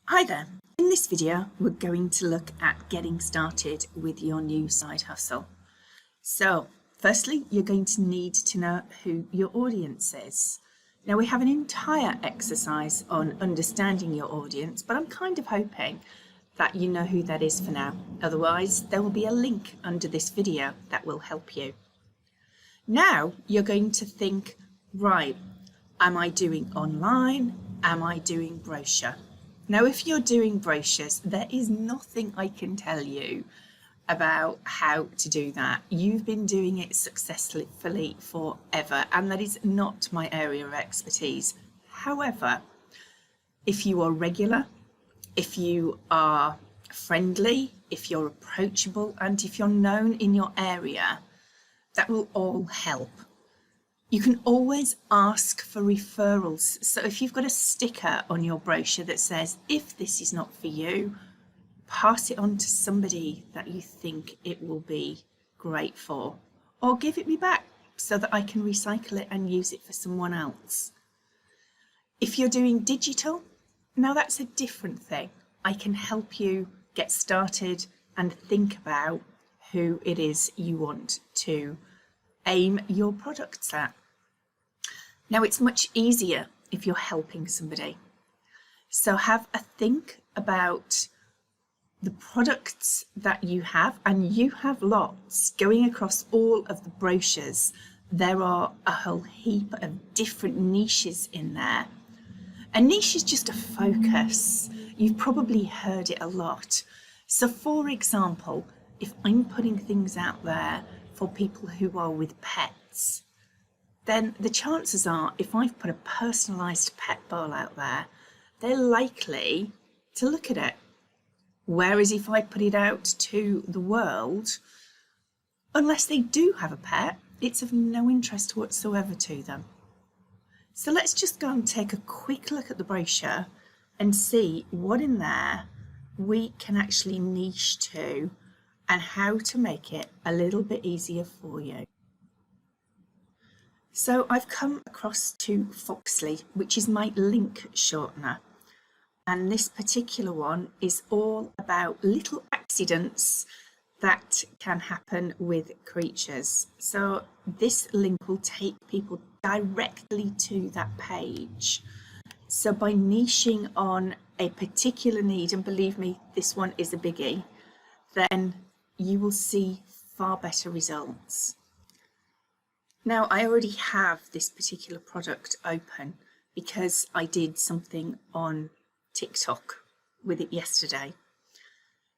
Hi there. In this video, we're going to look at getting started with your new side hustle. So, firstly, you're going to need to know who your audience is. Now, we have an entire exercise on understanding your audience, but I'm kind of hoping that you know who that is for now. Otherwise, there will be a link under this video that will help you. Now, you're going to think, right, am I doing online? Am I doing brochure? Now, if you're doing brochures, there is nothing I can tell you about how to do that. You've been doing it successfully forever, and that is not my area of expertise. However, if you are regular, if you are friendly, if you're approachable, and if you're known in your area, that will all help. You can always ask for referrals. So if you've got a sticker on your brochure that says, if this is not for you, pass it on to somebody that you think it will be great for, or give it me back so that I can recycle it and use it for someone else. If you're doing digital, now that's a different thing. I can help you get started and think about who it is you want to aim your products at. Now, it's much easier if you're helping somebody. So have a think about the products that you have, and you have lots going across all of the brochures. There are a whole heap of different niches in there. A niche is just a focus. You've probably heard it a lot. So for example, if I'm putting things out there for people who are with pets, then the chances are, if I've put a personalised pet bowl out there, they're likely to look at it. Whereas if I put it out to the world, unless they do have a pet, it's of no interest whatsoever to them. So let's just go and take a quick look at the brochure and see what in there we can actually niche to and how to make it a little bit easier for you. So I've come across to Foxley, which is my link shortener. And this particular one is all about little accidents that can happen with creatures. So this link will take people directly to that page. So by niching on a particular need, and believe me, this one is a biggie, then you will see far better results. Now, I already have this particular product open because I did something on TikTok with it yesterday.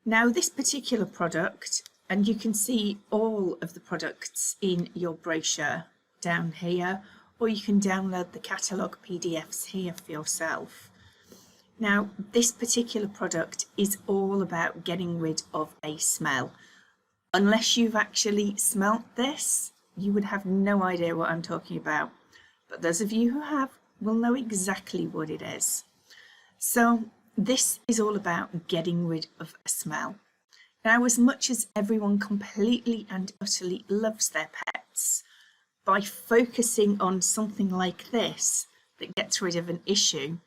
Now, this particular product, and you can see all of the products in your brochure down here, or you can download the catalogue PDFs here for yourself. Now, this particular product is all about getting rid of a smell. Unless you've actually smelt this, you would have no idea what I'm talking about. But those of you who have will know exactly what it is. So this is all about getting rid of a smell. Now, as much as everyone completely and utterly loves their pets, by focusing on something like this that gets rid of an issue,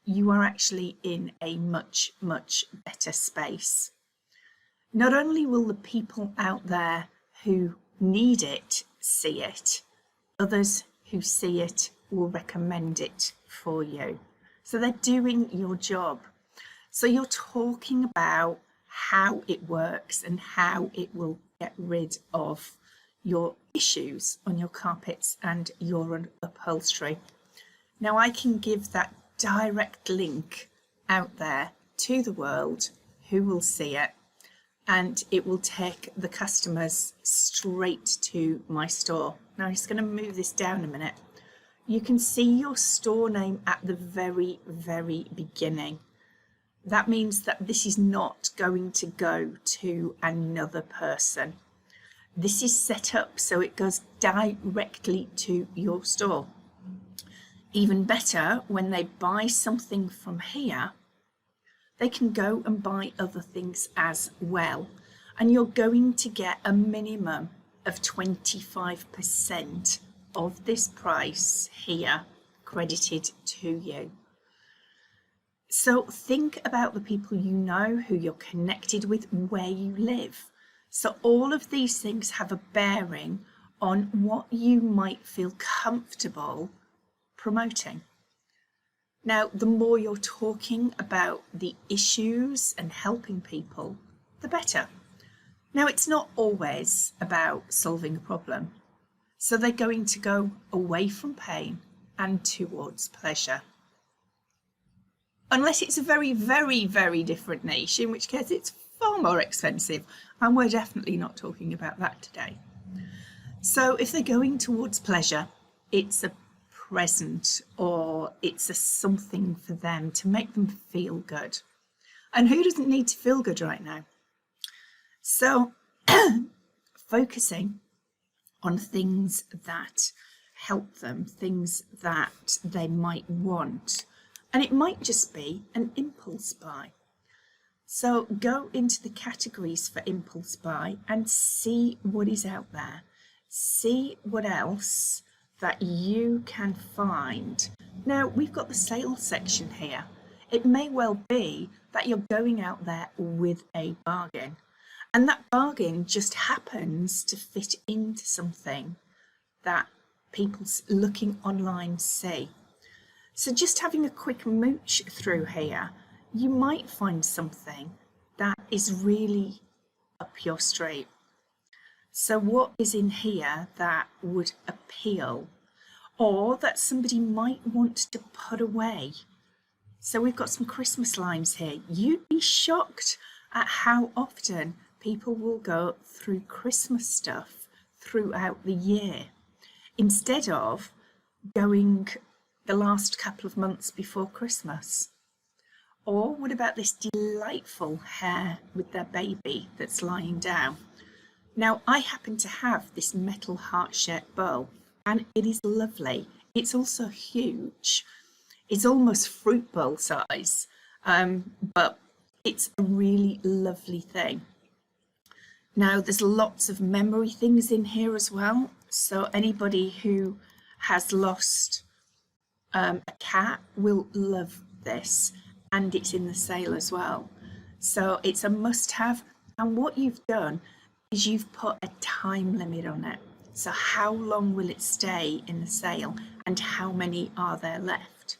you are actually in a much, much better space. Not only will the people out there who need it see it, others who see it will recommend it for you. So they're doing your job. So you're talking about how it works and how it will get rid of your issues on your carpets and your upholstery. Now, I can give that direct link out there to the world who will see it, and it will take the customers straight to my store. Now, I'm just going to move this down a minute. You can see your store name at the very, very beginning. That means that this is not going to go to another person. This is set up so it goes directly to your store. Even better, when they buy something from here, they can go and buy other things as well. And you're going to get a minimum of 25% of this price here credited to you. So think about the people you know, who you're connected with, where you live. So all of these things have a bearing on what you might feel comfortable promoting. Now, the more you're talking about the issues and helping people, the better. Now, it's not always about solving a problem. So they're going to go away from pain and towards pleasure. Unless it's a very, very, very different niche, in which case it's far more expensive. And we're definitely not talking about that today. So if they're going towards pleasure, it's a present or it's a something for them to make them feel good. And who doesn't need to feel good right now? So focusing on things that help them, things that they might want. And it might just be an impulse buy. So go into the categories for impulse buy and see what is out there. See what else that you can find. Now, we've got the sales section here. It may well be that you're going out there with a bargain, and that bargain just happens to fit into something that people looking online see. So just having a quick mooch through here, you might find something that is really up your street. So what is in here that would appeal, or that somebody might want to put away? So we've got some Christmas lines here. You'd be shocked at how often people will go through Christmas stuff throughout the year, instead of going the last couple of months before Christmas. Or what about this delightful hair with their baby that's lying down? Now, I happen to have this metal heart-shaped bowl, and it is lovely. It's also huge. It's almost fruit bowl size, but it's a really lovely thing. Now, there's lots of memory things in here as well. So anybody who has lost a cat will love this, and it's in the sale as well. So it's a must-have, and what you've done is you've put a time limit on it. So how long will it stay in the sale, and how many are there left?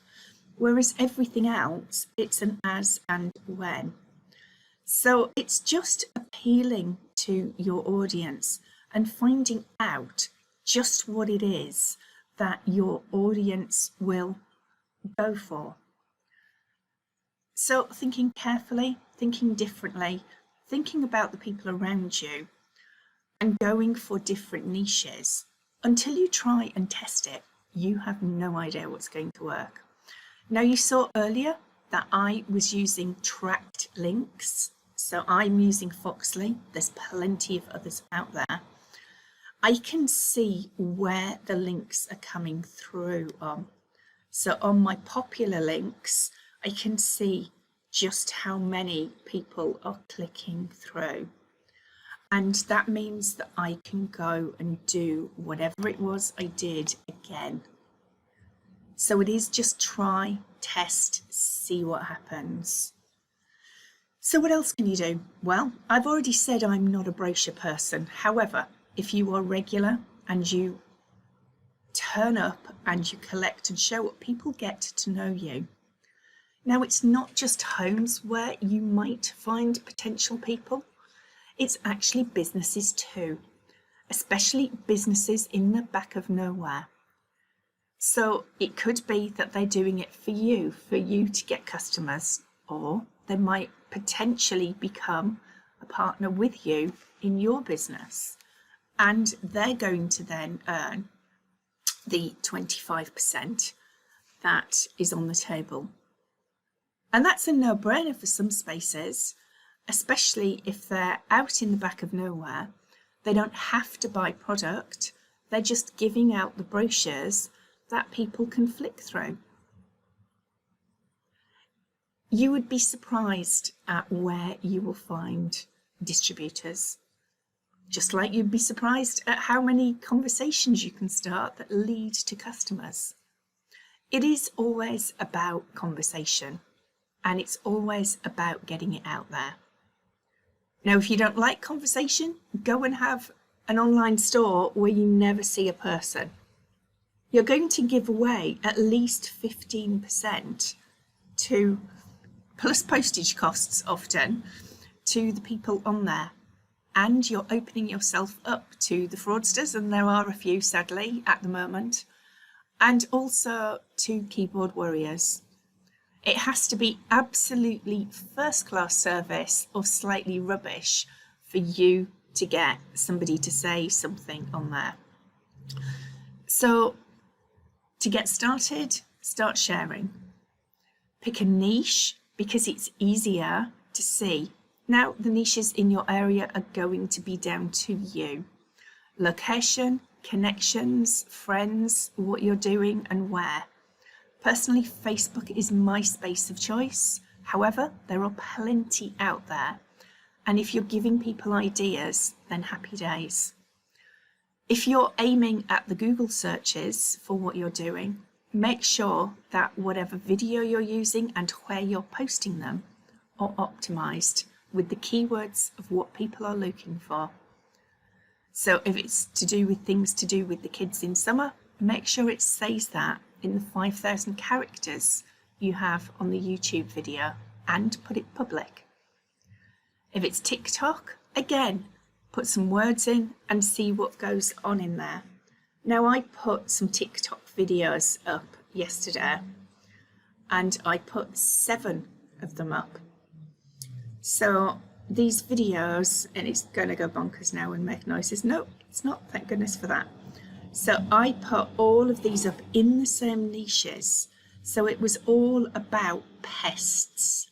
Whereas everything else, it's an as and when. So it's just appealing to your audience and finding out just what it is that your audience will go for. So thinking carefully, thinking differently, thinking about the people around you, and going for different niches. Until you try and test it, you have no idea what's going to work. Now, you saw earlier that I was using tracked links. So I'm using Foxley. There's plenty of others out there. I can see where the links are coming through on. So on my popular links, I can see just how many people are clicking through. And that means that I can go and do whatever it was I did again. So it is just try, test, see what happens. So what else can you do? Well, I've already said I'm not a brochure person. However, if you are regular and you turn up and you collect and show up, people get to know you. Now, it's not just homes where you might find potential people. It's actually businesses too, especially businesses in the back of nowhere. So it could be that they're doing it for you to get customers, or they might potentially become a partner with you in your business, and they're going to then earn the 25% that is on the table. And that's a no-brainer for some spaces, especially if they're out in the back of nowhere. They don't have to buy product. They're just giving out the brochures that people can flick through. You would be surprised at where you will find distributors, just like you'd be surprised at how many conversations you can start that lead to customers. It is always about conversation. and it's always about getting it out there. Now, if you don't like conversation, go and have an online store where you never see a person. You're going to give away at least 15% to, plus postage costs often, to the people on there. And you're opening yourself up to the fraudsters, and there are a few, sadly, at the moment, and also to keyboard warriors. It has to be absolutely first-class service or slightly rubbish for you to get somebody to say something on there. So to get started, start sharing. Pick a niche because it's easier to see. Now, the niches in your area are going to be down to you. Location, connections, friends, what you're doing and where. Personally, Facebook is my space of choice. However, there are plenty out there. And if you're giving people ideas, then happy days. If you're aiming at the Google searches for what you're doing, make sure that whatever video you're using and where you're posting them are optimized with the keywords of what people are looking for. So if it's to do with things to do with the kids in summer, make sure it says that in the 5,000 characters you have on the YouTube video and put it public. If it's TikTok, again, put some words in and see what goes on in there. Now, I put some TikTok videos up yesterday and I put 7 of them up. So these videos, and it's going to go bonkers now and make noises. No, it's not, thank goodness for that. So I put all of these up in the same niches. So it was all about pests.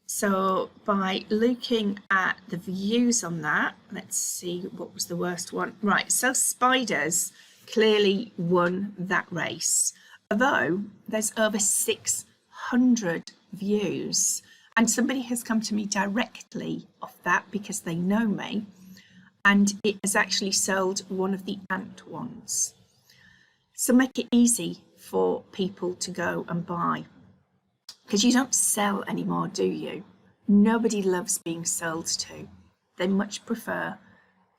So by looking at the views on that, let's see what was the worst one. Right, so spiders clearly won that race. Although there's over 600 views. And somebody has come to me directly off that because they know me. And it has actually sold one of the ant ones. So make it easy for people to go and buy. Because you don't sell anymore, do you? Nobody loves being sold to. They much prefer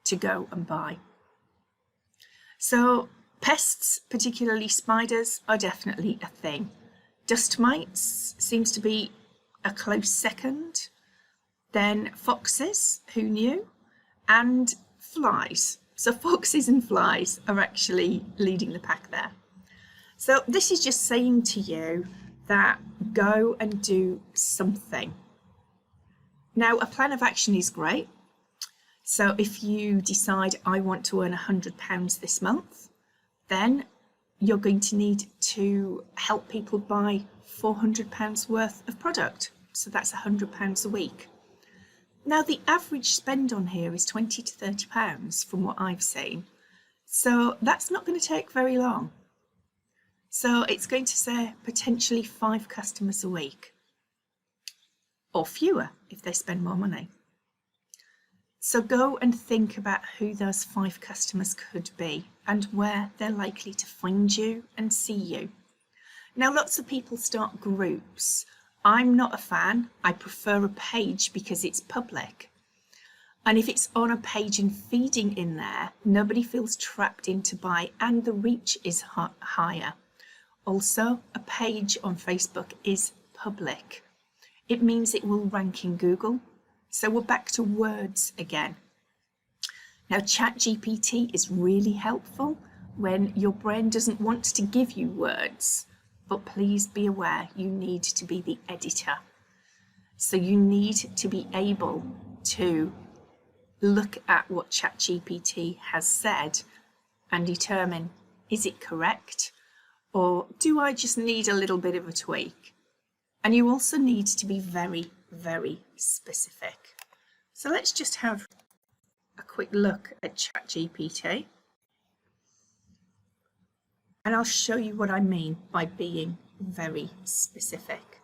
to go and buy. So pests, particularly spiders, are definitely a thing. Dust mites seems to be a close second. Then foxes, who knew? And flies. So foxes and flies are actually leading the pack there. So this is just saying to you that go and do something. Now, a plan of action is great. So if you decide I want to earn £100 this month, then you're going to need to help people buy £400 worth of product. So that's £100 a week. Now, the average spend on here is £20 to £30 from what I've seen. So that's not going to take very long. So it's going to say potentially 5 customers a week, or fewer if they spend more money. So go and think about who those 5 customers could be and where they're likely to find you and see you. Now, lots of people start groups. I'm not a fan. I prefer a page because it's public. And if it's on a page and feeding in there, nobody feels trapped in to buy and the reach is higher. Also, a page on Facebook is public. It means it will rank in Google. So we're back to words again. Now, ChatGPT is really helpful when your brain doesn't want to give you words. But please be aware, you need to be the editor. So you need to be able to look at what ChatGPT has said and determine, is it correct? Or do I just need a little bit of a tweak? And you also need to be very, very specific. So let's just have a quick look at ChatGPT. And I'll show you what I mean by being very specific.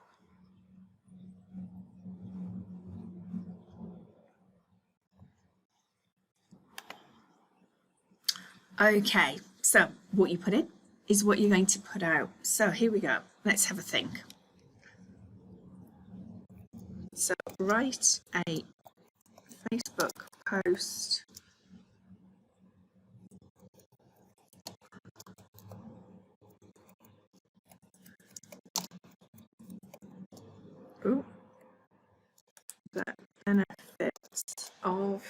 Okay, so what you put in is what you're going to put out. So here we go. Let's have a think. So write a Facebook post the benefits of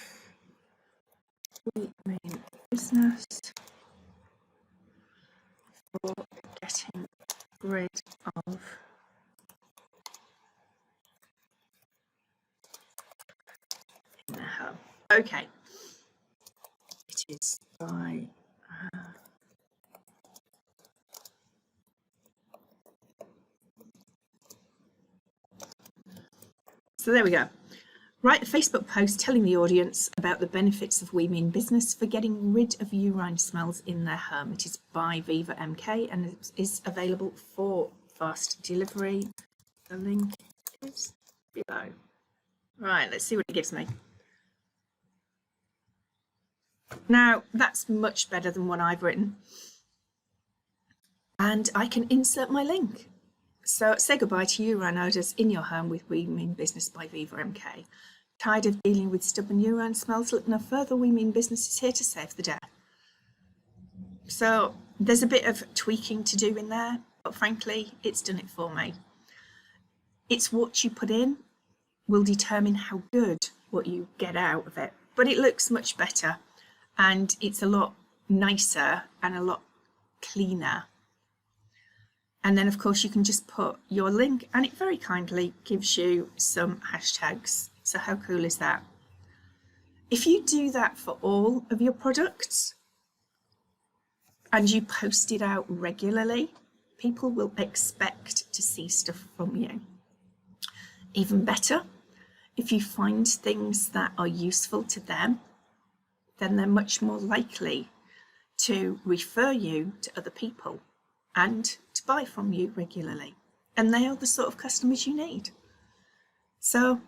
we mean business for getting rid of in the home. Okay, it is by so there we go. Write a Facebook post telling the audience about the benefits of We Mean Business for getting rid of urine smells in their home. It is by VivaMK and it is available for fast delivery. The link is below. Right, let's see what it gives me. Now, that's much better than what I've written. And I can insert my link. So say goodbye to urine odours in your home with We Mean Business by VivaMK. Tired of dealing with stubborn urine smells? Look no further. We Mean Business is here to save the day. So there's a bit of tweaking to do in there, but frankly, it's done it for me. It's what you put in will determine how good what you get out of it. But it looks much better and it's a lot nicer and a lot cleaner. And then, of course, you can just put your link and it very kindly gives you some hashtags. So how cool is that? If you do that for all of your products and you post it out regularly, people will expect to see stuff from you. Even better, if you find things that are useful to them, then they're much more likely to refer you to other people and to buy from you regularly. And they are the sort of customers you need. So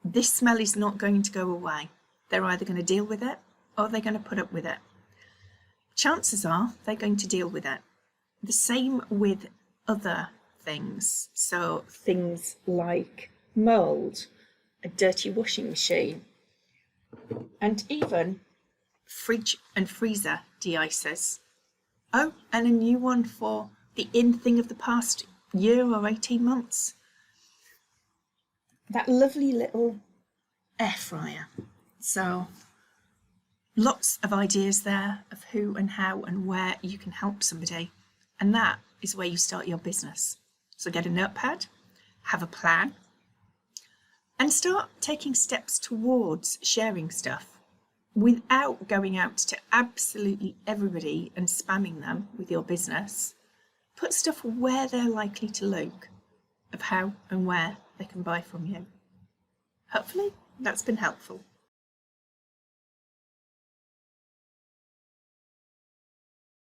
this smell is not going to go away. They're either going to deal with it or they're going to put up with it. Chances are they're going to deal with it. The same with other things. So things like mold, a dirty washing machine, and even fridge and freezer de-icers. Oh, and a new one for the in thing of the past year or 18 months. That lovely little air fryer. So lots of ideas there of who and how and where you can help somebody. And that is where you start your business. So get a notepad, have a plan, and start taking steps towards sharing stuff without going out to absolutely everybody and spamming them with your business. Put stuff where they're likely to look of how and where they can buy from you. Hopefully that's been helpful.